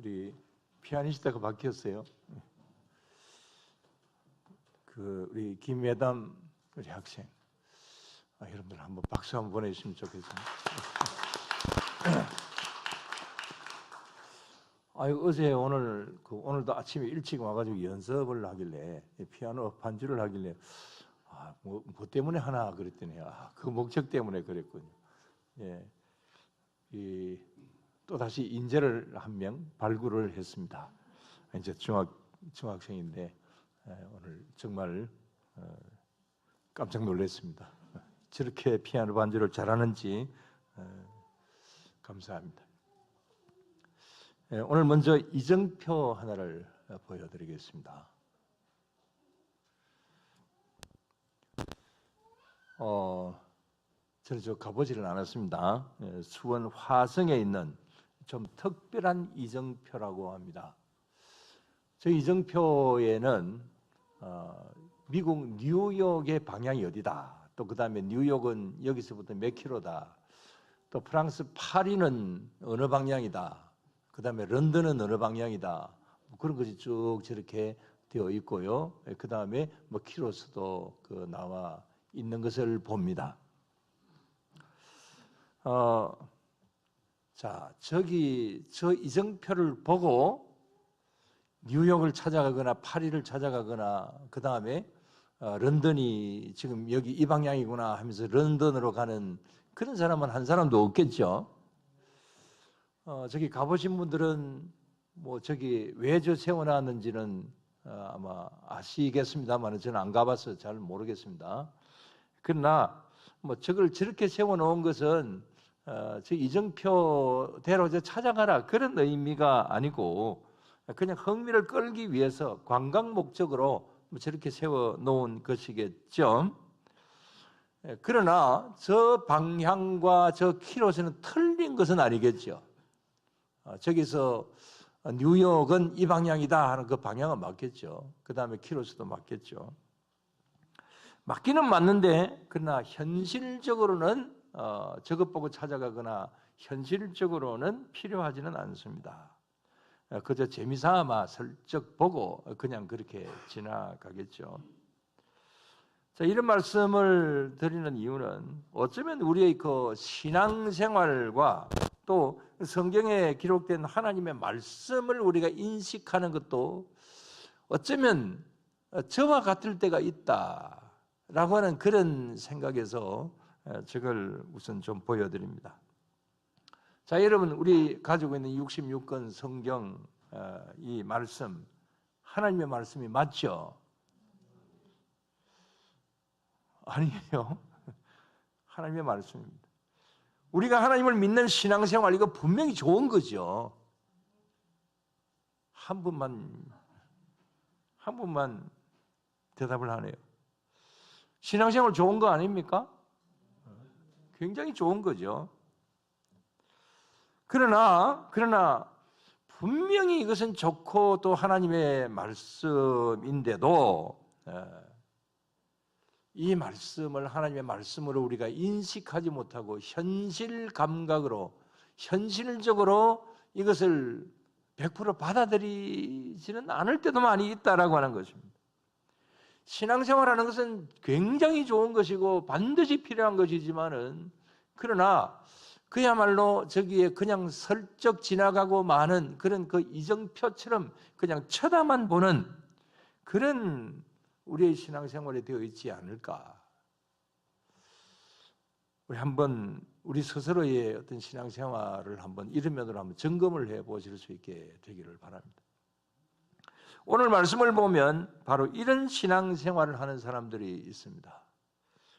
우리 피아니스트가 바뀌었어요. 우리 김예담 우리 학생, 여러분들 한번 박수 한번 보내주시면 좋겠습니다. 어제 오늘도 아침에 일찍 와가지고 연습을 하길래 피아노 반주를 하길래 뭐 때문에 하나 그랬더니 그 목적 때문에 그랬군요. 예, 또 다시 인재를 한 명 발굴을 했습니다. 이제 중학생인데 오늘 정말 깜짝 놀랐습니다. 저렇게 피아노 반주를 잘하는지 감사합니다. 오늘 먼저 이정표 하나를 보여드리겠습니다. 저는 가보지는 않았습니다. 수원 화성에 있는 좀 특별한 이정표라고 합니다. 저 이정표에는 미국 뉴욕의 방향이 어디다, 또 그 다음에 뉴욕은 여기서부터 몇 킬로다, 또 프랑스 파리는 어느 방향이다, 그 다음에 런던은 어느 방향이다, 그런 것이 쭉 저렇게 되어 있고요. 그 다음에 킬로수도 나와 있는 것을 봅니다. 저 이정표를 보고 뉴욕을 찾아가거나 파리를 찾아가거나 그 다음에 런던이 지금 여기 이 방향이구나 하면서 런던으로 가는 그런 사람은 한 사람도 없겠죠. 저기 가보신 분들은 저기 왜 저 세워놨는지는 아마 아시겠습니다만 저는 안 가봐서 잘 모르겠습니다. 그러나 저걸 저렇게 세워놓은 것은 저 이정표대로 찾아가라 그런 의미가 아니고 그냥 흥미를 끌기 위해서 관광 목적으로 저렇게 세워놓은 것이겠죠. 그러나 저 방향과 저 킬로수는 틀린 것은 아니겠죠. 저기서 뉴욕은 이 방향이다 하는 그 방향은 맞겠죠. 그 다음에 킬로수도 맞겠죠. 맞기는 맞는데 그러나 현실적으로는 저것 보고 찾아가거나 현실적으로는 필요하지는 않습니다. 그저 재미삼아 슬쩍 보고 그냥 그렇게 지나가겠죠. 자, 이런 말씀을 드리는 이유는 어쩌면 우리의 신앙생활과 또 성경에 기록된 하나님의 말씀을 우리가 인식하는 것도 어쩌면 저와 같을 때가 있다라고 하는 그런 생각에서 저걸 우선 좀 보여드립니다. 자, 여러분, 우리 가지고 있는 66권 성경 이 말씀, 하나님의 말씀이 맞죠? 아니에요. 하나님의 말씀입니다. 우리가 하나님을 믿는 신앙생활, 이거 분명히 좋은 거죠. 한 분만 대답을 하네요. 신앙생활 좋은 거 아닙니까? 굉장히 좋은 거죠. 그러나 분명히 이것은 좋고 또 하나님의 말씀인데도 이 말씀을 하나님의 말씀으로 우리가 인식하지 못하고 현실 감각으로 현실적으로 이것을 100% 받아들이지는 않을 때도 많이 있다라고 하는 것입니다. 신앙생활하는 것은 굉장히 좋은 것이고 반드시 필요한 것이지만은 그러나 그야말로 저기에 그냥 슬쩍 지나가고 마는 그런 이정표처럼 그냥 쳐다만 보는 그런 우리의 신앙생활이 되어 있지 않을까. 우리 스스로의 어떤 신앙생활을 이런 면으로 한번 점검을 해보실 수 있게 되기를 바랍니다. 오늘 말씀을 보면 바로 이런 신앙생활을 하는 사람들이 있습니다.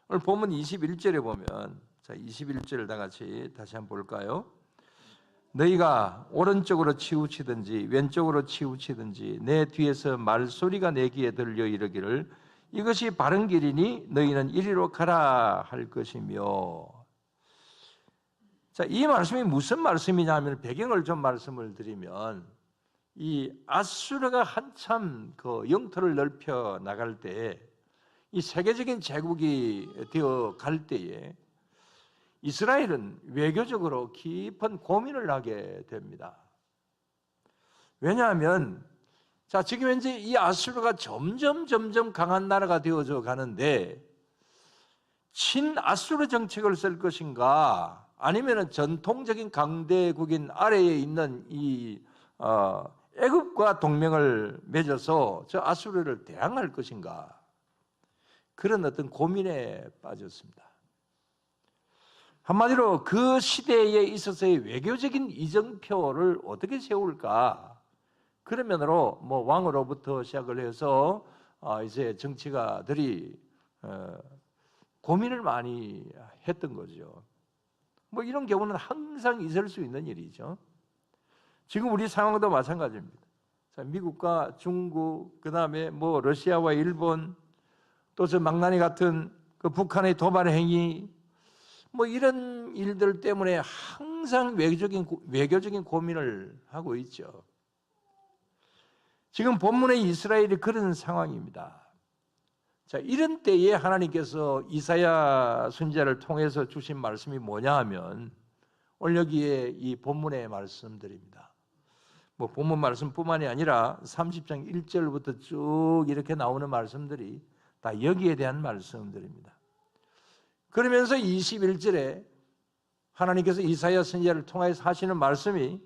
오늘 본문 21절에 보면, 자, 21절을 다 같이 다시 한번 볼까요? 너희가 오른쪽으로 치우치든지 왼쪽으로 치우치든지 내 뒤에서 말소리가 내 귀에 들려 이르기를 이것이 바른 길이니 너희는 이리로 가라 할 것이며. 자, 이 말씀이 무슨 말씀이냐 하면 배경을 좀 말씀을 드리면 이 아수르가 한참 영토를 넓혀 나갈 때 이 세계적인 제국이 되어 갈 때에 이스라엘은 외교적으로 깊은 고민을 하게 됩니다. 왜냐하면 자, 지금 현재 이 아수르가 점점 강한 나라가 되어져 가는데 친아수르 정책을 쓸 것인가 아니면 전통적인 강대국인 아래에 있는 이 애굽과 동맹을 맺어서 저 아수르를 대항할 것인가 그런 어떤 고민에 빠졌습니다. 한마디로 그 시대에 있어서의 외교적인 이정표를 어떻게 세울까 그런 면으로 뭐 왕으로부터 시작을 해서 이제 정치가들이 고민을 많이 했던 거죠. 뭐 이런 경우는 항상 있을 수 있는 일이죠. 지금 우리 상황도 마찬가지입니다. 자, 미국과 중국, 그 다음에 뭐 러시아와 일본, 또 저 망나니 같은 그 북한의 도발 행위, 뭐 이런 일들 때문에 항상 외교적인 고민을 하고 있죠. 지금 본문의 이스라엘이 그런 상황입니다. 자, 이런 때에 하나님께서 이사야 선지자를 통해서 주신 말씀이 뭐냐 하면 오늘 여기에 이 본문의 말씀들입니다. 뭐 본문 말씀뿐만이 아니라 30장 1절부터 쭉 이렇게 나오는 말씀들이 다 여기에 대한 말씀들입니다. 그러면서 21절에 하나님께서 이사야 선지자를 통해서 하시는 말씀이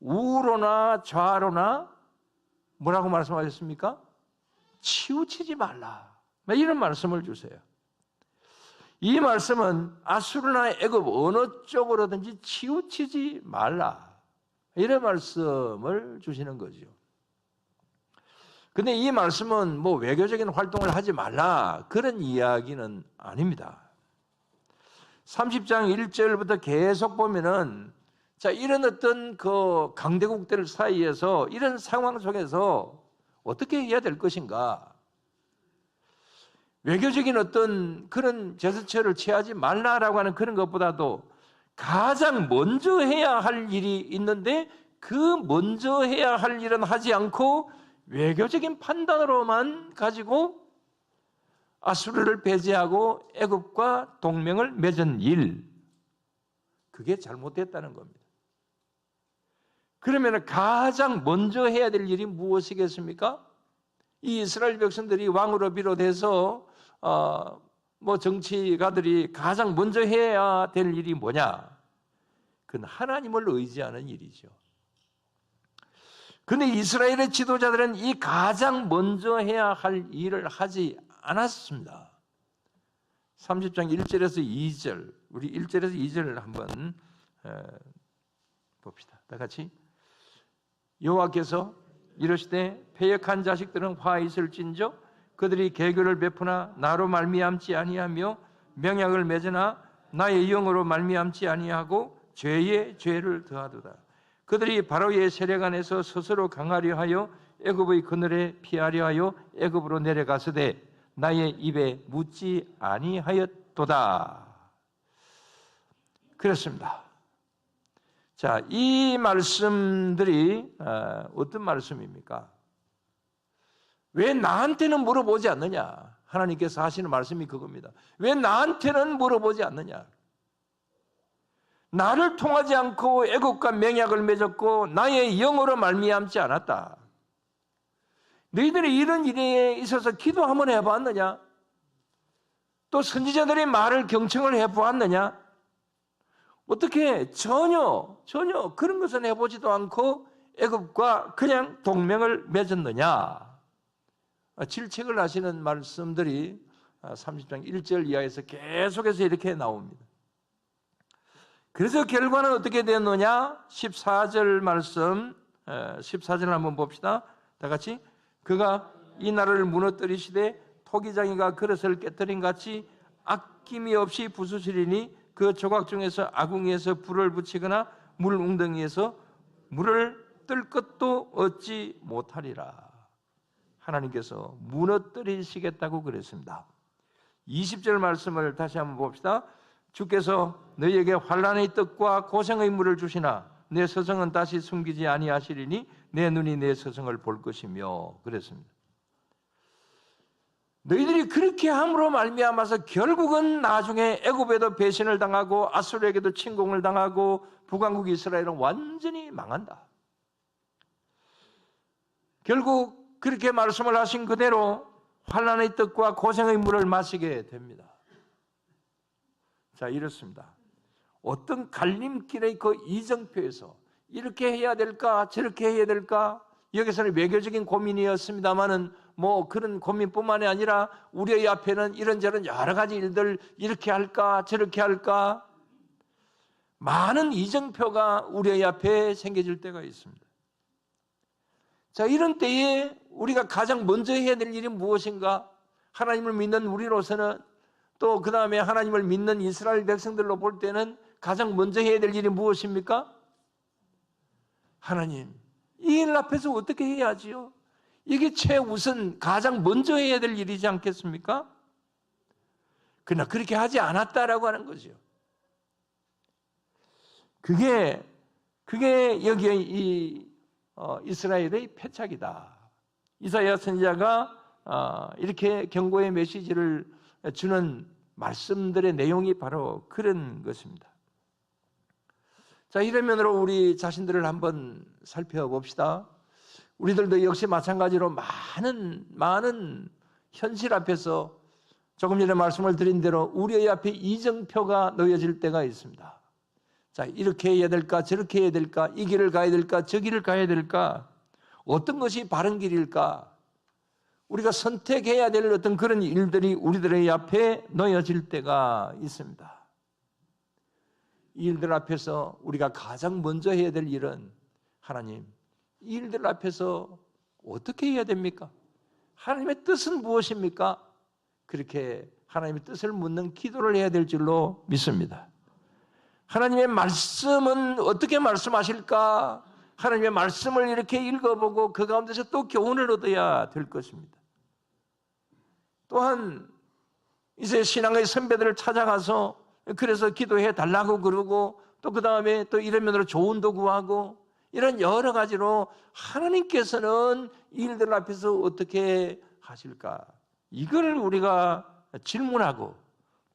우로나 좌로나 뭐라고 말씀하셨습니까? 치우치지 말라. 이런 말씀을 주세요. 이 말씀은 아수르나 애굽 어느 쪽으로든지 치우치지 말라. 이런 말씀을 주시는 거죠. 근데 이 말씀은 뭐 외교적인 활동을 하지 말라 그런 이야기는 아닙니다. 30장 1절부터 계속 보면은 자, 이런 어떤 그 강대국들 사이에서 이런 상황 속에서 어떻게 해야 될 것인가? 외교적인 어떤 그런 제스처를 취하지 말라라고 하는 그런 것보다도 가장 먼저 해야 할 일이 있는데 그 먼저 해야 할 일은 하지 않고 외교적인 판단으로만 가지고 아수르를 배제하고 애굽과 동맹을 맺은 일, 그게 잘못됐다는 겁니다. 그러면 가장 먼저 해야 될 일이 무엇이겠습니까? 이 이스라엘 백성들이 왕으로 비롯해서 뭐 정치가들이 가장 먼저 해야 될 일이 뭐냐? 그건 하나님을 의지하는 일이죠. 그런데 이스라엘의 지도자들은 이 가장 먼저 해야 할 일을 하지 않았습니다. 30장 1절에서 2절, 우리 1절에서 2절을 한번 봅시다. 다 같이. 여호와께서 이르시되 패역한 자식들은 화 있을진저 그들이 개교를 베푸나 나로 말미암지 아니하며 명약을 맺으나 나의 영으로 말미암지 아니하고 죄에 죄를 더하도다. 그들이 바로의 세력 안에서 스스로 강하려 하여 애굽의 그늘에 피하려 하여 애굽으로 내려가서되 나의 입에 묻지 아니하였도다. 그렇습니다. 자, 이 말씀들이 어떤 말씀입니까? 왜 나한테는 물어보지 않느냐? 하나님께서 하시는 말씀이 그겁니다. 왜 나한테는 물어보지 않느냐? 나를 통하지 않고 애국과 맹약을 맺었고 나의 영으로 말미암지 않았다. 너희들이 이런 일에 있어서 기도 한번 해보았느냐? 또 선지자들의 말을 경청을 해보았느냐? 어떻게 전혀 그런 것은 해보지도 않고 애굽과 그냥 동맹을 맺었느냐? 질책을 하시는 말씀들이 30장 1절 이하에서 계속해서 이렇게 나옵니다. 그래서 결과는 어떻게 되었느냐? 14절 말씀, 14절 한번 봅시다. 다 같이. 그가 이 나라를 무너뜨리시되 토기장이가 그릇을 깨뜨린 같이 아낌이 없이 부수시리니 그 조각 중에서 아궁이에서 불을 붙이거나 물 웅덩이에서 물을 뜰 것도 얻지 못하리라. 하나님께서 무너뜨리시겠다고 그랬습니다. 20절 말씀을 다시 한번 봅시다. 주께서 너희에게 환난의 떡과 고생의 물을 주시나 내 서성은 다시 숨기지 아니하시리니 내 눈이 내 서성을 볼 것이며 그랬습니다. 너희들이 그렇게 함으로 말미암아서 결국은 나중에 애굽에도 배신을 당하고 아수르에게도 침공을 당하고 북왕국 이스라엘은 완전히 망한다. 결국 그렇게 말씀을 하신 그대로 환난의 떡과 고생의 물을 마시게 됩니다. 자, 이렇습니다. 어떤 갈림길의 그 이정표에서 이렇게 해야 될까 저렇게 해야 될까, 여기서는 외교적인 고민이었습니다마는 뭐 그런 고민뿐만이 아니라 우리의 앞에는 이런저런 여러 가지 일들, 이렇게 할까 저렇게 할까, 많은 이정표가 우리의 앞에 생겨질 때가 있습니다. 자, 이런 때에 우리가 가장 먼저 해야 될 일이 무엇인가? 하나님을 믿는 우리로서는, 또 그 다음에 하나님을 믿는 이스라엘 백성들로 볼 때는 가장 먼저 해야 될 일이 무엇입니까? 하나님, 이 일 앞에서 어떻게 해야지요? 이게 최우선 가장 먼저 해야 될 일이지 않겠습니까? 그러나 그렇게 하지 않았다라고 하는 거죠. 그게 여기에 이 이스라엘의 패착이다. 이사야 선지자가 이렇게 경고의 메시지를 주는 말씀들의 내용이 바로 그런 것입니다. 자, 이런 면으로 우리 자신들을 한번 살펴봅시다. 우리들도 역시 마찬가지로 많은 현실 앞에서 조금 전에 말씀을 드린 대로 우리의 앞에 이정표가 놓여질 때가 있습니다. 자, 이렇게 해야 될까 저렇게 해야 될까, 이 길을 가야 될까 저 길을 가야 될까, 어떤 것이 바른 길일까, 우리가 선택해야 될 어떤 그런 일들이 우리들의 앞에 놓여질 때가 있습니다. 이 일들 앞에서 우리가 가장 먼저 해야 될 일은, 하나님, 이 일들 앞에서 어떻게 해야 됩니까? 하나님의 뜻은 무엇입니까? 그렇게 하나님의 뜻을 묻는 기도를 해야 될 줄로 믿습니다. 하나님의 말씀은 어떻게 말씀하실까? 하나님의 말씀을 이렇게 읽어보고 그 가운데서 또 교훈을 얻어야 될 것입니다. 또한 이제 신앙의 선배들을 찾아가서 그래서 기도해 달라고 그러고, 또 그 다음에 또 이런 면으로 조언도 구하고, 이런 여러 가지로 하나님께서는 이 일들 앞에서 어떻게 하실까, 이걸 우리가 질문하고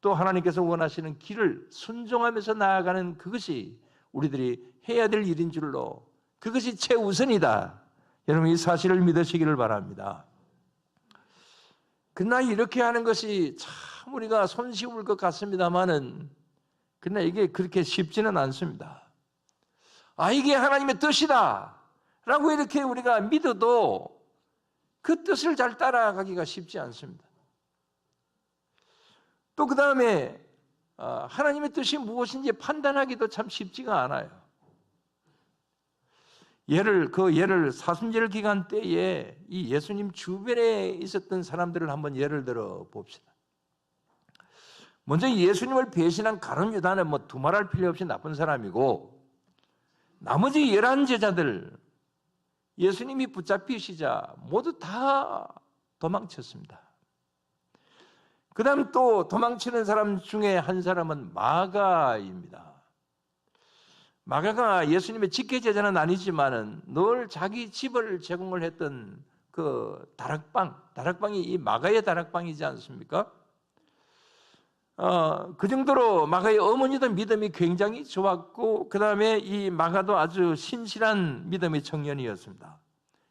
또 하나님께서 원하시는 길을 순종하면서 나아가는 그것이 우리들이 해야 될 일인 줄로, 그것이 최우선이다. 여러분, 이 사실을 믿으시기를 바랍니다. 그러나 이렇게 하는 것이 참 우리가 손쉬울 것 같습니다만은, 그러나 이게 그렇게 쉽지는 않습니다. 이게 하나님의 뜻이다 라고 이렇게 우리가 믿어도 그 뜻을 잘 따라가기가 쉽지 않습니다. 또 그 다음에 하나님의 뜻이 무엇인지 판단하기도 참 쉽지가 않아요. 예를 사순절 기간 때에 이 예수님 주변에 있었던 사람들을 한번 예를 들어 봅시다. 먼저 예수님을 배신한 가룟 유다는 뭐 두말할 필요 없이 나쁜 사람이고, 나머지 11 제자들 예수님이 붙잡히시자 모두 다 도망쳤습니다. 그 다음 또 도망치는 사람 중에 한 사람은 마가입니다. 마가가 예수님의 직계 제자는 아니지만은 늘 자기 집을 제공을 했던 그 다락방이 이 마가의 다락방이지 않습니까? 그 정도로 마가의 어머니도 믿음이 굉장히 좋았고, 그 다음에 이 마가도 아주 신실한 믿음의 청년이었습니다.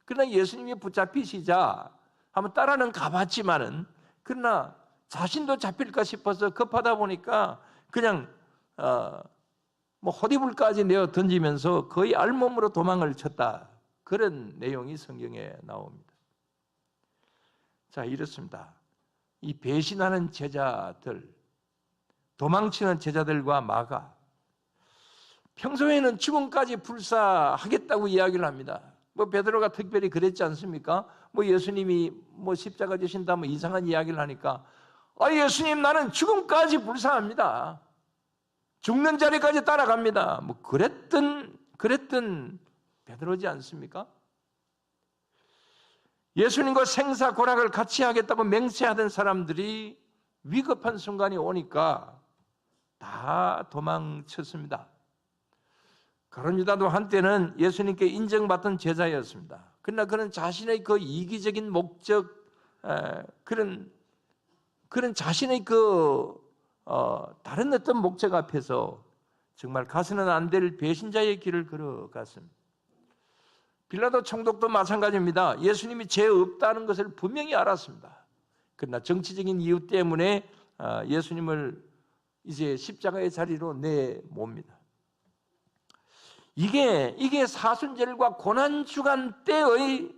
그러나 예수님이 붙잡히시자 한번 따라는 가봤지만은, 그러나 자신도 잡힐까 싶어서 급하다 보니까 그냥 호디불까지 내어 던지면서 거의 알몸으로 도망을 쳤다. 그런 내용이 성경에 나옵니다. 자, 이렇습니다. 이 배신하는 제자들, 도망치는 제자들과 마가, 평소에는 죽음까지 불사하겠다고 이야기를 합니다. 베드로가 특별히 그랬지 않습니까? 예수님이 십자가 지신다 이상한 이야기를 하니까, 예수님, 나는 죽음까지 불사합니다. 죽는 자리까지 따라갑니다. 그랬던 베드로지 않습니까? 예수님과 생사고락을 같이 하겠다고 맹세하던 사람들이 위급한 순간이 오니까 다 도망쳤습니다. 가룟 유다도 한때는 예수님께 인정받던 제자였습니다. 그러나 그는 자신의 그 이기적인 목적, 그런 자신의 다른 어떤 목적 앞에서 정말 가서는 안 될 배신자의 길을 걸어갔습니다. 빌라도 총독도 마찬가지입니다. 예수님이 죄 없다는 것을 분명히 알았습니다. 그러나 정치적인 이유 때문에 예수님을 이제 십자가의 자리로 내몹니다. 이게 사순절과 고난주간 때의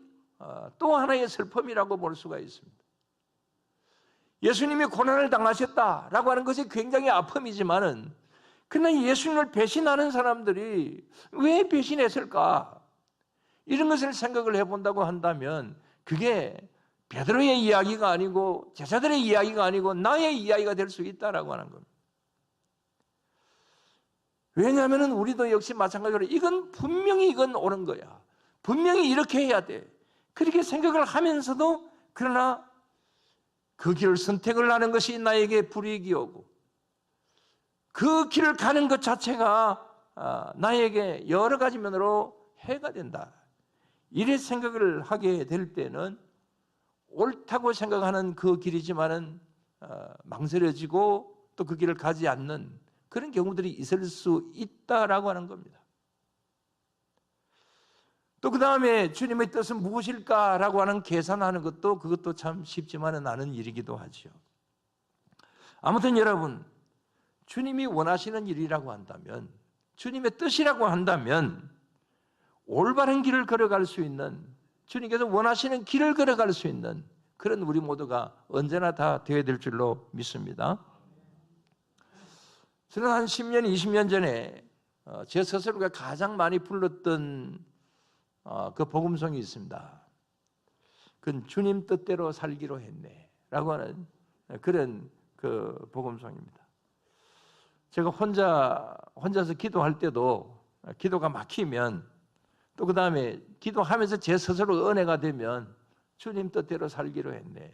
또 하나의 슬픔이라고 볼 수가 있습니다. 예수님이 고난을 당하셨다라고 하는 것이 굉장히 아픔이지만은, 그러나 예수님을 배신하는 사람들이 왜 배신했을까? 이런 것을 생각을 해본다고 한다면 그게 베드로의 이야기가 아니고 제자들의 이야기가 아니고 나의 이야기가 될 수 있다라고 하는 겁니다. 왜냐하면 우리도 역시 마찬가지로 이건 분명히 옳은 거야. 분명히 이렇게 해야 돼. 그렇게 생각을 하면서도 그러나 그 길을 선택을 하는 것이 나에게 불이익이 오고 그 길을 가는 것 자체가 나에게 여러 가지 면으로 해가 된다. 이래 생각을 하게 될 때는 옳다고 생각하는 그 길이지만은 망설여지고 또 그 길을 가지 않는 그런 경우들이 있을 수 있다라고 하는 겁니다. 또 그 다음에 주님의 뜻은 무엇일까라고 하는 계산하는 그것도 참 쉽지만은 않은 일이기도 하죠. 아무튼 여러분, 주님이 원하시는 일이라고 한다면, 주님의 뜻이라고 한다면 올바른 길을 걸어갈 수 있는, 주님께서 원하시는 길을 걸어갈 수 있는 그런 우리 모두가 언제나 다 되어야 될 줄로 믿습니다. 저는 한 10년, 20년 전에 제 스스로가 가장 많이 불렀던 그 복음송이 있습니다. 그건 주님 뜻대로 살기로 했네 라고 하는 그런 그 복음송입니다. 제가 혼자서 기도할 때도 기도가 막히면 또 그 다음에 기도하면서 제 스스로 은혜가 되면 주님 뜻대로 살기로 했네.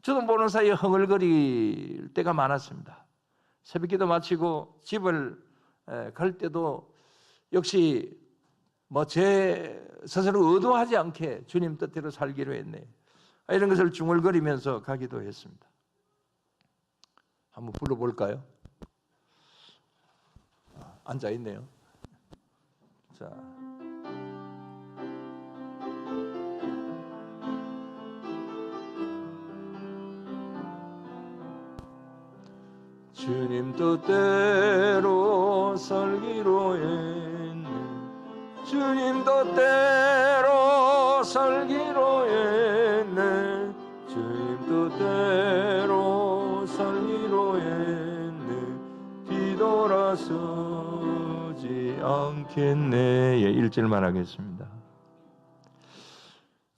저도 모르는 사이에 흥얼거릴 때가 많았습니다. 새벽 기도 마치고 집을 갈 때도 역시 제 스스로 의도하지 않게 주님 뜻대로 살기로 했네. 이런 것을 중얼거리면서 가기도 했습니다. 한번 불러볼까요? 앉아있네요. 자. 주님 뜻대로 살기로 했네. 주님 뜻대로 살기로 했네. 주님 뜻대로 살기로 했네. 뒤돌아서지 않겠네. 예, 1절만 하겠습니다.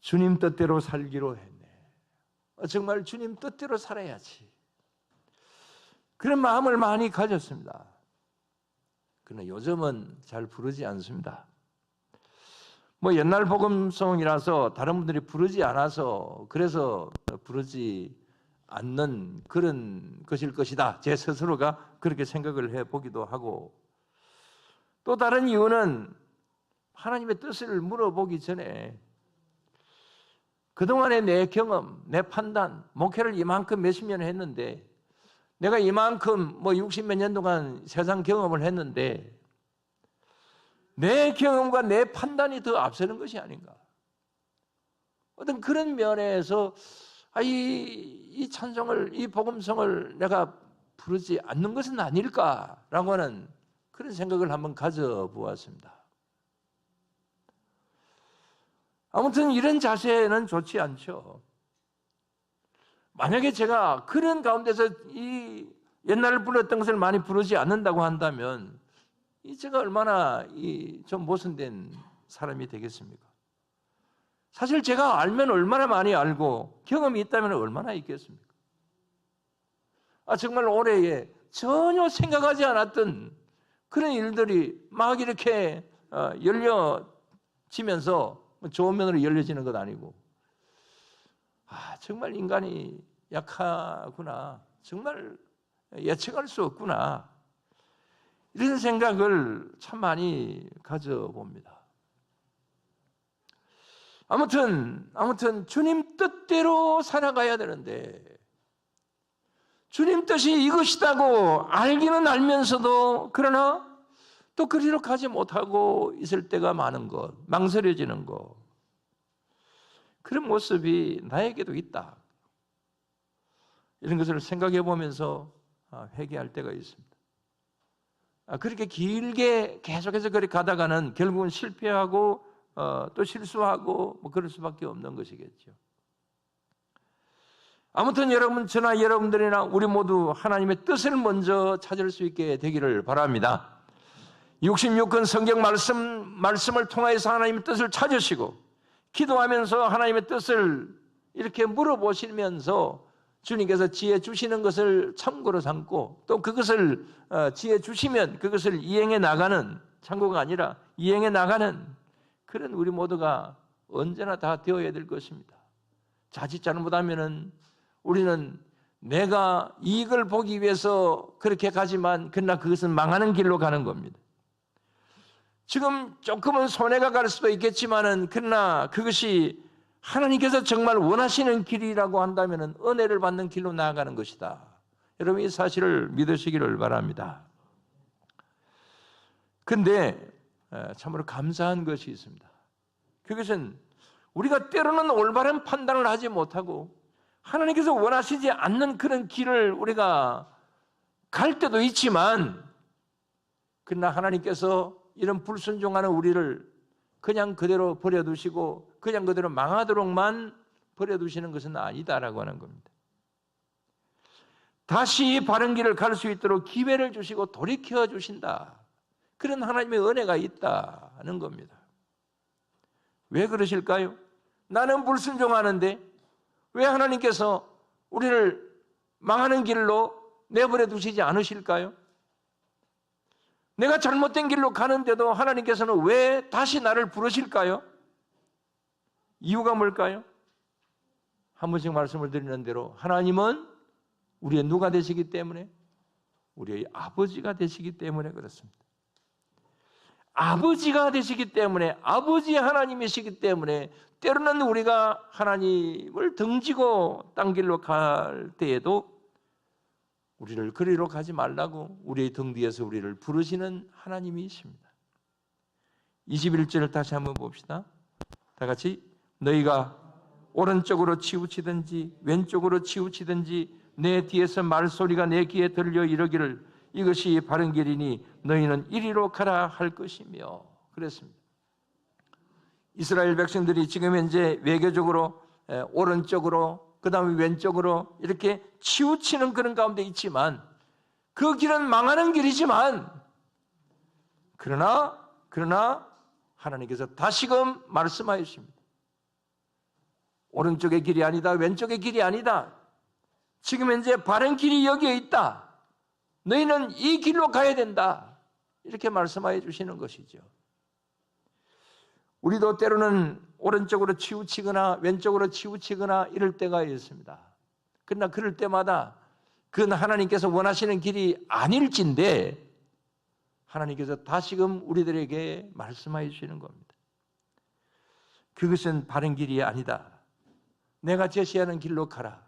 주님 뜻대로 살기로 했네. 정말 주님 뜻대로 살아야지. 그런 마음을 많이 가졌습니다. 그러나 요즘은 잘 부르지 않습니다. 옛날 복음송이라서 다른 분들이 부르지 않아서 그래서 부르지 않는 그런 것일 것이다. 제 스스로가 그렇게 생각을 해보기도 하고, 또 다른 이유는 하나님의 뜻을 물어보기 전에 그동안의 내 경험, 내 판단, 목회를 이만큼 몇십 년 했는데 내가 이만큼 60몇 년 동안 세상 경험을 했는데 내 경험과 내 판단이 더 앞서는 것이 아닌가. 어떤 그런 면에서 이 찬송을, 이 복음성을 내가 부르지 않는 것은 아닐까라고 하는 그런 생각을 한번 가져보았습니다. 아무튼 이런 자세는 좋지 않죠. 만약에 제가 그런 가운데서 이 옛날에 불렀던 것을 많이 부르지 않는다고 한다면 제가 얼마나 좀 모순된 사람이 되겠습니까? 사실 제가 알면 얼마나 많이 알고 경험이 있다면 얼마나 있겠습니까? 정말 올해에 전혀 생각하지 않았던 그런 일들이 막 이렇게 열려지면서 좋은 면으로 열려지는 것 아니고, 정말 인간이 약하구나, 정말 예측할 수 없구나, 이런 생각을 참 많이 가져봅니다. 아무튼 주님 뜻대로 살아가야 되는데, 주님 뜻이 이것이다고 알기는 알면서도 그러나 또 그리로 가지 못하고 있을 때가 많은 것, 망설여지는 것, 그런 모습이 나에게도 있다. 이런 것을 생각해 보면서 회개할 때가 있습니다. 그렇게 길게 계속해서 그렇게 가다가는 결국은 실패하고 또 실수하고 뭐 그럴 수밖에 없는 것이겠죠. 아무튼 저나 여러분들이나 우리 모두 하나님의 뜻을 먼저 찾을 수 있게 되기를 바랍니다. 66권 성경 말씀을 통해서 하나님의 뜻을 찾으시고 기도하면서 하나님의 뜻을 이렇게 물어보시면서 주님께서 지혜 주시는 것을 참고로 삼고 또 그것을 지혜 주시면 그것을 이행해 나가는, 참고가 아니라 이행해 나가는 그런 우리 모두가 언제나 다 되어야 될 것입니다. 자칫 잘못하면은 우리는 내가 이익을 보기 위해서 그렇게 가지만 그러나 그것은 망하는 길로 가는 겁니다. 지금 조금은 손해가 갈 수도 있겠지만은 그러나 그것이 하나님께서 정말 원하시는 길이라고 한다면 은혜를 받는 길로 나아가는 것이다. 여러분 이 사실을 믿으시기를 바랍니다. 그런데 참으로 감사한 것이 있습니다. 그것은 우리가 때로는 올바른 판단을 하지 못하고 하나님께서 원하시지 않는 그런 길을 우리가 갈 때도 있지만 그러나 하나님께서 이런 불순종하는 우리를 그냥 그대로 버려두시고 그냥 그대로 망하도록만 버려두시는 것은 아니다라고 하는 겁니다. 다시 바른 길을 갈 수 있도록 기회를 주시고 돌이켜 주신다. 그런 하나님의 은혜가 있다는 겁니다. 왜 그러실까요? 나는 불순종하는데 왜 하나님께서 우리를 망하는 길로 내버려 두시지 않으실까요? 내가 잘못된 길로 가는데도 하나님께서는 왜 다시 나를 부르실까요? 이유가 뭘까요? 한 번씩 말씀을 드리는 대로 하나님은 우리의 누가 되시기 때문에? 우리의 아버지가 되시기 때문에 그렇습니다. 아버지가 되시기 때문에, 아버지 하나님이시기 때문에 때로는 우리가 하나님을 등지고 딴 길로 갈 때에도 우리를 그리로 가지 말라고 우리의 등 뒤에서 우리를 부르시는 하나님이 있습니다. 21절을 다시 한번 봅시다. 다 같이 너희가 오른쪽으로 치우치든지 왼쪽으로 치우치든지 내 뒤에서 말소리가 내 귀에 들려 이르기를 이것이 바른 길이니 너희는 이리로 가라 할 것이며 그랬습니다. 이스라엘 백성들이 지금 현재 외교적으로 오른쪽으로 그 다음에 왼쪽으로 이렇게 치우치는 그런 가운데 있지만 그 길은 망하는 길이지만 그러나 하나님께서 다시금 말씀하셨습니다. 오른쪽의 길이 아니다. 왼쪽의 길이 아니다. 지금 현재 바른 길이 여기에 있다. 너희는 이 길로 가야 된다. 이렇게 말씀하여 주시는 것이죠. 우리도 때로는 오른쪽으로 치우치거나 왼쪽으로 치우치거나 이럴 때가 있습니다. 그러나 그럴 때마다 그건 하나님께서 원하시는 길이 아닐진데 하나님께서 다시금 우리들에게 말씀하여 주시는 겁니다. 그것은 바른 길이 아니다. 내가 제시하는 길로 가라.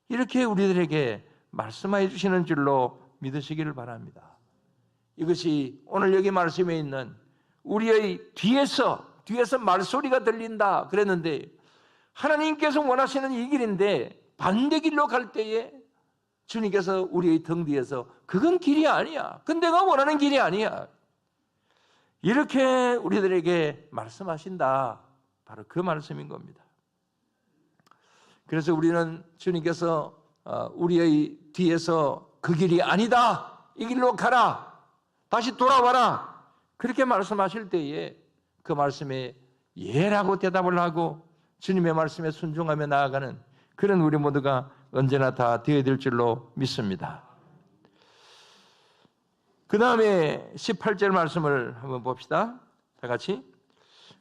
이렇게 우리들에게 말씀하여 주시는 줄로 믿으시기를 바랍니다. 이것이 오늘 여기 말씀에 있는 우리의 뒤에서 말소리가 들린다 그랬는데 하나님께서 원하시는 이 길인데 반대 길로 갈 때에 주님께서 우리의 등 뒤에서 그건 길이 아니야. 그건 내가 원하는 길이 아니야. 이렇게 우리들에게 말씀하신다. 바로 그 말씀인 겁니다. 그래서 우리는 주님께서 우리의 뒤에서 그 길이 아니다. 이 길로 가라. 다시 돌아와라. 그렇게 말씀하실 때에 그 말씀에 예라고 대답을 하고 주님의 말씀에 순종하며 나아가는 그런 우리 모두가 언제나 다 되어야 될 줄로 믿습니다. 그 다음에 18절 말씀을 한번 봅시다. 다 같이.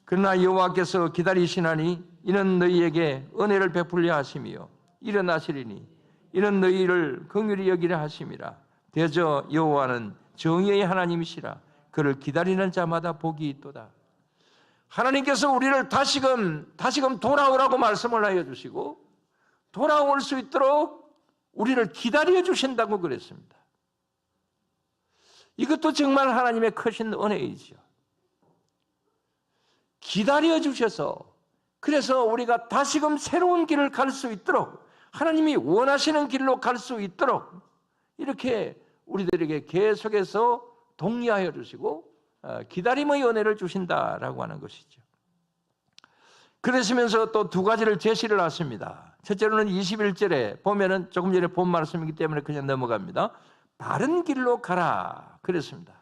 그러나 여호와께서 기다리시나니 이는 너희에게 은혜를 베풀려 하심이요 일어나시리니 이는 너희를 긍휼히 여기려 하심이라. 대저 여호와는 정의의 하나님이시라. 그를 기다리는 자마다 복이 있도다. 하나님께서 우리를 다시금 돌아오라고 말씀을 하여 주시고 돌아올 수 있도록 우리를 기다려 주신다고 그랬습니다. 이것도 정말 하나님의 크신 은혜이지요. 기다려 주셔서 그래서 우리가 다시금 새로운 길을 갈 수 있도록 하나님이 원하시는 길로 갈 수 있도록 이렇게 우리들에게 계속해서 독려하여 주시고 기다림의 은혜를 주신다라고 하는 것이죠. 그러시면서 또 두 가지를 제시를 하십니다. 첫째로는 21절에 보면은 조금 전에 본 말씀이기 때문에 그냥 넘어갑니다. 바른 길로 가라 그랬습니다.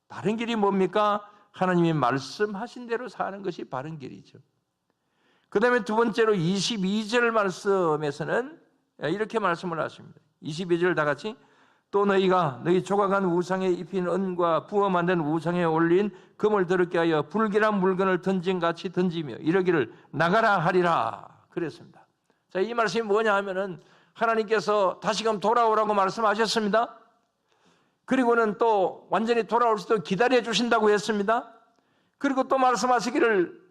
바른 길이 뭡니까? 하나님이 말씀하신 대로 사는 것이 바른 길이죠. 그 다음에 두 번째로 22절 말씀에서는 이렇게 말씀을 하십니다. 22절 다 같이 또 너희가 너희 조각한 우상에 입힌 은과 부어 만든 우상에 올린 금을 더럽게 하여 불길한 물건을 던진같이 던지며 이러기를 나가라 하리라 그랬습니다. 자, 이 말씀이 뭐냐 하면은 하나님께서 다시금 돌아오라고 말씀하셨습니다. 그리고는 또 완전히 돌아올 수도 기다려 주신다고 했습니다. 그리고 또 말씀하시기를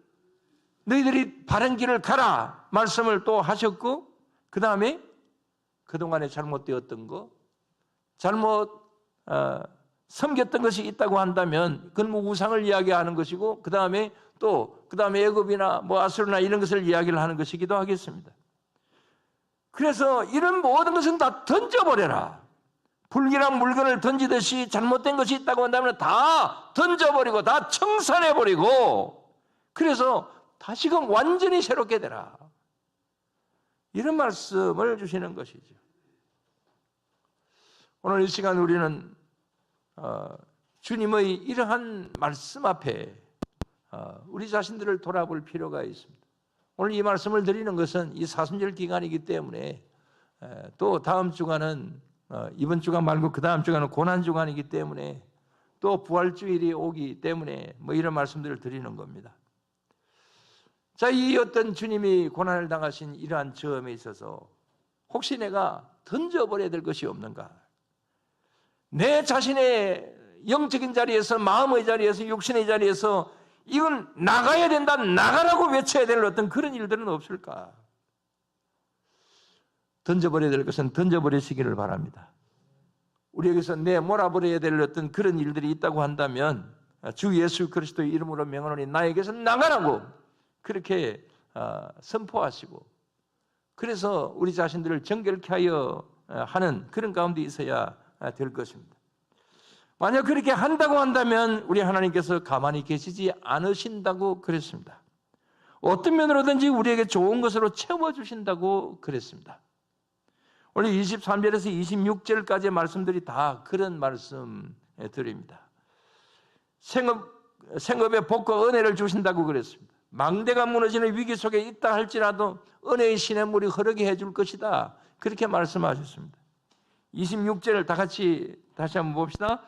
너희들이 바른 길을 가라 말씀을 또 하셨고 그 다음에 그동안에 잘못되었던 거 잘못 섬겼던 것이 있다고 한다면 그건 뭐 우상을 이야기하는 것이고 그 다음에 애굽이나 뭐 아수르나 이런 것을 이야기를 하는 것이기도 하겠습니다. 그래서 이런 모든 것은 다 던져버려라. 불길한 물건을 던지듯이 잘못된 것이 있다고 한다면 다 던져버리고 다 청산해버리고 그래서 다시금 완전히 새롭게 되라. 이런 말씀을 주시는 것이죠. 오늘 이 시간 우리는 주님의 이러한 말씀 앞에 우리 자신들을 돌아볼 필요가 있습니다. 오늘 이 말씀을 드리는 것은 이 사순절 기간이기 때문에 또 다음 주간은 이번 주간 말고 그 다음 주간은 고난 주간이기 때문에 또 부활주일이 오기 때문에 뭐 이런 말씀들을 드리는 겁니다. 자, 이 어떤 주님이 고난을 당하신 이러한 점에 있어서 혹시 내가 던져버려야 될 것이 없는가? 내 자신의 영적인 자리에서 마음의 자리에서 육신의 자리에서 이건 나가야 된다, 나가라고 외쳐야 될 어떤 그런 일들은 없을까? 던져버려야 될 것은 던져버리시기를 바랍니다. 우리에게서 내몰아버려야 될 어떤 그런 일들이 있다고 한다면 주 예수 그리스도의 이름으로 명하노니 나에게서 나가라고 그렇게 선포하시고 그래서 우리 자신들을 정결케 하여 하는 그런 가운데 있어야 될 것입니다. 만약 그렇게 한다고 한다면 우리 하나님께서 가만히 계시지 않으신다고 그랬습니다. 어떤 면으로든지 우리에게 좋은 것으로 채워주신다고 그랬습니다. 오늘 23절에서 26절까지의 말씀들이 다 그런 말씀들입니다. 생업의 복과 은혜를 주신다고 그랬습니다. 망대가 무너지는 위기 속에 있다 할지라도 은혜의 신의 물이 흐르게 해줄 것이다. 그렇게 말씀하셨습니다. 26절을 다 같이 다시 한번 봅시다.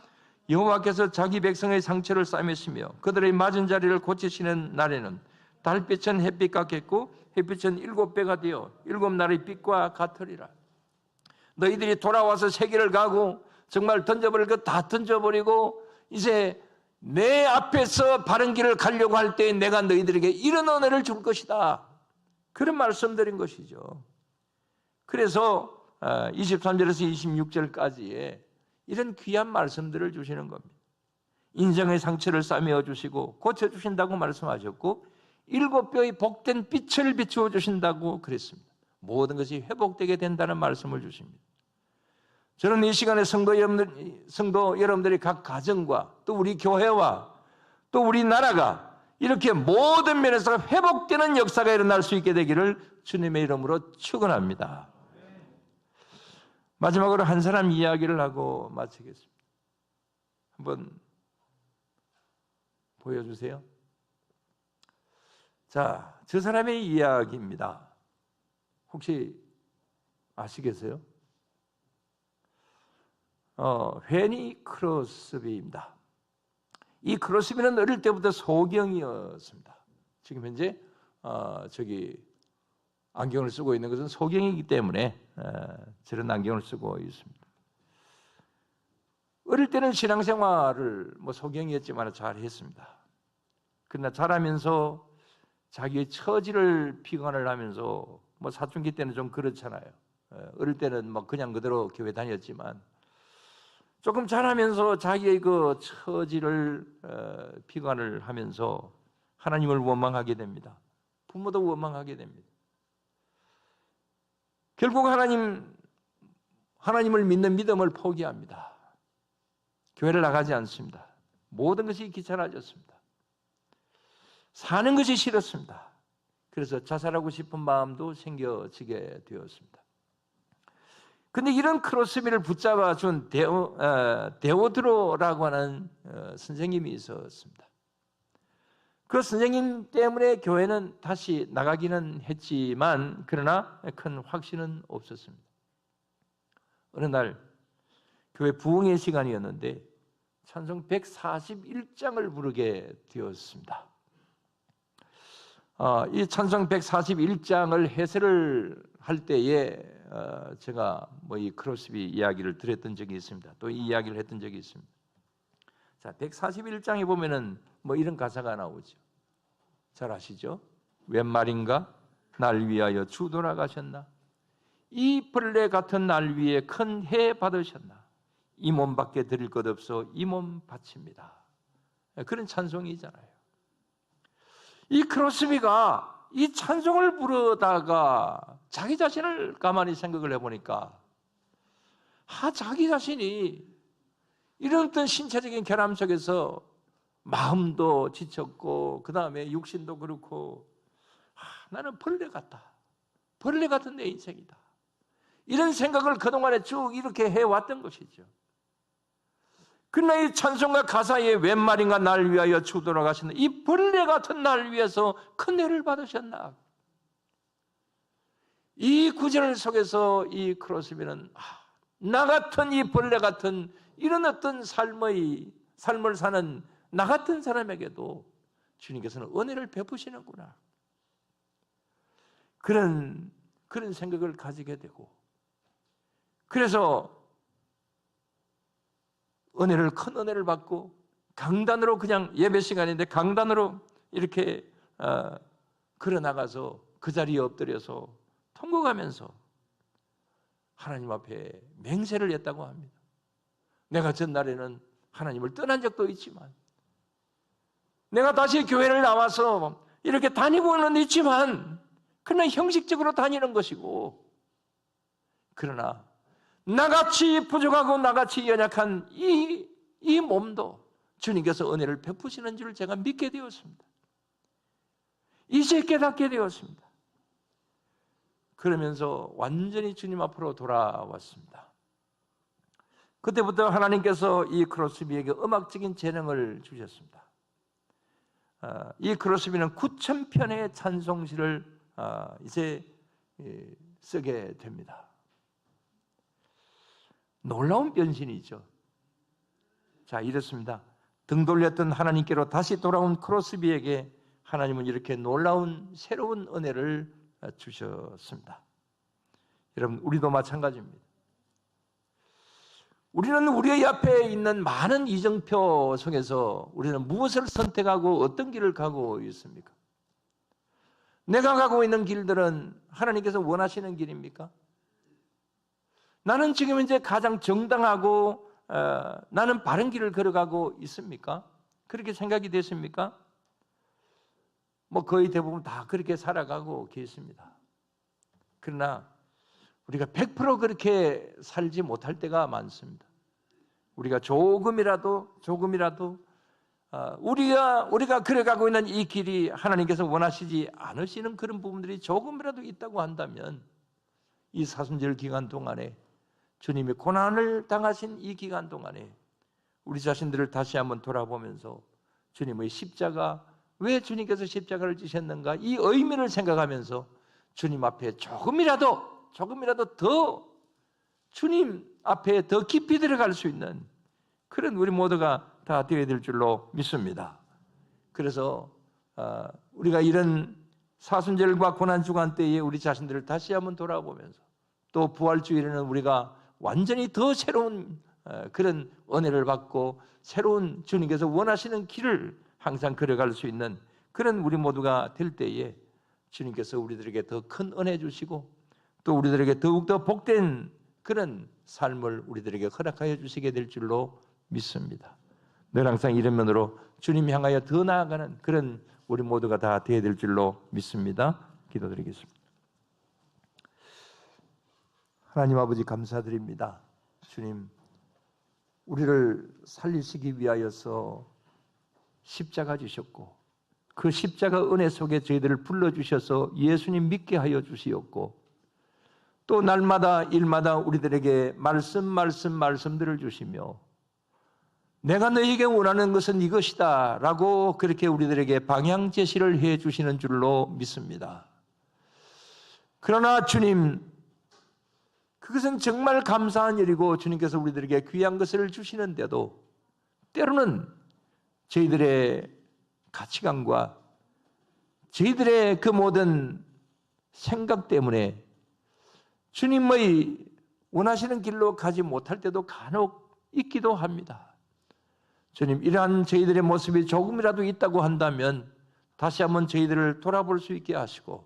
여호와께서 자기 백성의 상처를 싸매시며 그들의 맞은 자리를 고치시는 날에는 달빛은 햇빛 같겠고 햇빛은 7배가 되어 7날의 빛과 같으리라. 너희들이 돌아와서 세계를 가고 정말 던져버릴 것 다 던져버리고 이제 내 앞에서 바른 길을 가려고 할 때 내가 너희들에게 이런 은혜를 줄 것이다. 그런 말씀드린 것이죠. 그래서 23절에서 26절까지의 이런 귀한 말씀들을 주시는 겁니다. 인생의 상처를 싸매어 주시고 고쳐주신다고 말씀하셨고 7뼈의 복된 빛을 비추어 주신다고 그랬습니다. 모든 것이 회복되게 된다는 말씀을 주십니다. 저는 이 시간에 성도 여러분들이 각 가정과 또 우리 교회와 또 우리나라가 이렇게 모든 면에서 회복되는 역사가 일어날 수 있게 되기를 주님의 이름으로 축원합니다. 마지막으로 한 사람 이야기를 하고 마치겠습니다. 한번 보여주세요. 자, 저 사람의 이야기입니다. 혹시 아시겠어요? 회니 크로스비입니다. 이 크로스비는 어릴 때부터 소경이었습니다. 지금 현재 안경을 쓰고 있는 것은 소경이기 때문에 저런 안경을 쓰고 있습니다. 어릴 때는 신앙생활을 소경이었지만 잘 했습니다. 그러나 자라면서 자기의 처지를 비관을 하면서 사춘기 때는 좀 그렇잖아요. 어릴 때는 그냥 그대로 교회 다녔지만 조금 자라면서 자기의 그 처지를 비관을 하면서 하나님을 원망하게 됩니다. 부모도 원망하게 됩니다. 결국 하나님을 믿는 믿음을 포기합니다. 교회를 나가지 않습니다. 모든 것이 귀찮아졌습니다. 사는 것이 싫었습니다. 그래서 자살하고 싶은 마음도 생겨지게 되었습니다. 근데 이런 크로스비를 붙잡아 준 데오드로라고 하는 선생님이 있었습니다. 그 선생님 때문에 교회는 다시 나가기는 했지만 그러나 큰 확신은 없었습니다. 어느 날 교회 부흥의 시간이었는데 찬송 141장을 부르게 되었습니다. 이 찬송 141장을 해설을 할 때에 제가 이 크로스비 이야기를 드렸던 적이 있습니다. 또 이 이야기를 했던 적이 있습니다. 자, 141장에 보면은 이런 가사가 나오죠. 잘 아시죠? 웬 말인가? 날 위하여 주 돌아가셨나? 이 벌레 같은 날 위에 큰 해 받으셨나? 이 몸밖에 드릴 것 없어 이 몸 바칩니다. 그런 찬송이잖아요. 이 크로스비가 이 찬송을 부르다가 자기 자신을 가만히 생각을 해보니까 자기 자신이 이런 어떤 신체적인 결함 속에서 마음도 지쳤고 그 다음에 육신도 그렇고 나는 벌레 같다. 벌레 같은 내 인생이다. 이런 생각을 그동안에 쭉 이렇게 해왔던 것이죠. 그러나 이 찬송가 가사에 웬 말인가 날 위하여 주 돌아가시는 이 벌레 같은 날 위해서 큰 해를 받으셨나? 이 구절 속에서 이 크로스비는 나 같은 이 벌레 같은 이런 어떤 삶을 사는 나 같은 사람에게도 주님께서는 은혜를 베푸시는구나. 그런 생각을 가지게 되고 그래서 큰 은혜를 받고 강단으로 그냥 예배 시간인데 강단으로 이렇게 걸어나가서 그 자리에 엎드려서 통곡하면서 하나님 앞에 맹세를 했다고 합니다. 내가 전날에는 하나님을 떠난 적도 있지만 내가 다시 교회를 나와서 이렇게 다니고는 있지만 그러나 형식적으로 다니는 것이고 그러나 나같이 부족하고 나같이 연약한 이 몸도 주님께서 은혜를 베푸시는 줄 제가 믿게 되었습니다. 이제 깨닫게 되었습니다. 그러면서 완전히 주님 앞으로 돌아왔습니다. 그때부터 하나님께서 이 크로스비에게 음악적인 재능을 주셨습니다. 이 크로스비는 9,000편의 찬송시를 이제 쓰게 됩니다. 놀라운 변신이죠. 자, 이렇습니다. 등 돌렸던 하나님께로 다시 돌아온 크로스비에게 하나님은 이렇게 놀라운 새로운 은혜를 주셨습니다. 여러분, 우리도 마찬가지입니다. 우리는 우리의 앞에 있는 많은 이정표 속에서 우리는 무엇을 선택하고 어떤 길을 가고 있습니까? 내가 가고 있는 길들은 하나님께서 원하시는 길입니까? 나는 지금 이제 가장 정당하고 나는 바른 길을 걸어가고 있습니까? 그렇게 생각이 되십니까? 거의 대부분 다 그렇게 살아가고 계십니다. 그러나 우리가 100% 그렇게 살지 못할 때가 많습니다. 우리가 조금이라도 우리가 걸어가고 있는 이 길이 하나님께서 원하시지 않으시는 그런 부분들이 조금이라도 있다고 한다면 이 사순절 기간 동안에 주님이 고난을 당하신 이 기간 동안에 우리 자신들을 다시 한번 돌아보면서 주님의 십자가, 왜 주님께서 십자가를 지셨는가, 이 의미를 생각하면서 주님 앞에 조금이라도 더 주님 앞에 더 깊이 들어갈 수 있는 그런 우리 모두가 다 되어야 될 줄로 믿습니다. 그래서 우리가 이런 사순절과 고난주간 때에 우리 자신들을 다시 한번 돌아보면서 또 부활주일에는 우리가 완전히 더 새로운 그런 은혜를 받고 새로운 주님께서 원하시는 길을 항상 걸어갈 수 있는 그런 우리 모두가 될 때에 주님께서 우리들에게 더 큰 은혜 주시고 또 우리들에게 더욱더 복된 그런 삶을 우리들에게 허락하여 주시게 될 줄로 믿습니다. 늘 항상 이런 면으로 주님 향하여 더 나아가는 그런 우리 모두가 다 되어야 될 줄로 믿습니다. 기도드리겠습니다. 하나님 아버지 감사드립니다. 주님, 우리를 살리시기 위하여서 십자가 주셨고 그 십자가 은혜 속에 저희들을 불러주셔서 예수님 믿게 하여 주시었고 또 날마다 일마다 우리들에게 말씀들을 주시며 내가 너에게 원하는 것은 이것이다 라고 그렇게 우리들에게 방향 제시를 해 주시는 줄로 믿습니다. 그러나 주님, 그것은 정말 감사한 일이고 주님께서 우리들에게 귀한 것을 주시는데도 때로는 저희들의 가치관과 저희들의 그 모든 생각 때문에 주님의 원하시는 길로 가지 못할 때도 간혹 있기도 합니다. 주님, 이러한 저희들의 모습이 조금이라도 있다고 한다면 다시 한번 저희들을 돌아볼 수 있게 하시고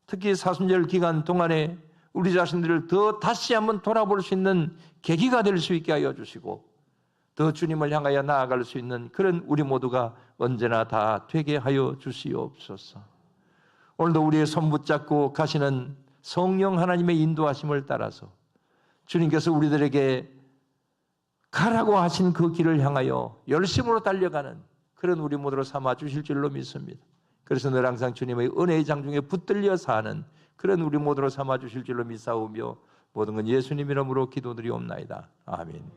특히 사순절 기간 동안에 우리 자신들을 더 다시 한번 돌아볼 수 있는 계기가 될 수 있게 하여 주시고 더 주님을 향하여 나아갈 수 있는 그런 우리 모두가 언제나 다 되게 하여 주시옵소서. 오늘도 우리의 손 붙잡고 가시는 성령 하나님의 인도하심을 따라서 주님께서 우리들에게 가라고 하신 그 길을 향하여 열심으로 달려가는 그런 우리 모두로 삼아 주실 줄로 믿습니다. 그래서 늘 항상 주님의 은혜의 장중에 붙들려 사는 그런 우리 모두로 삼아 주실 줄로 믿사오며 모든 건 예수님 이름으로 기도드리옵나이다. 아멘.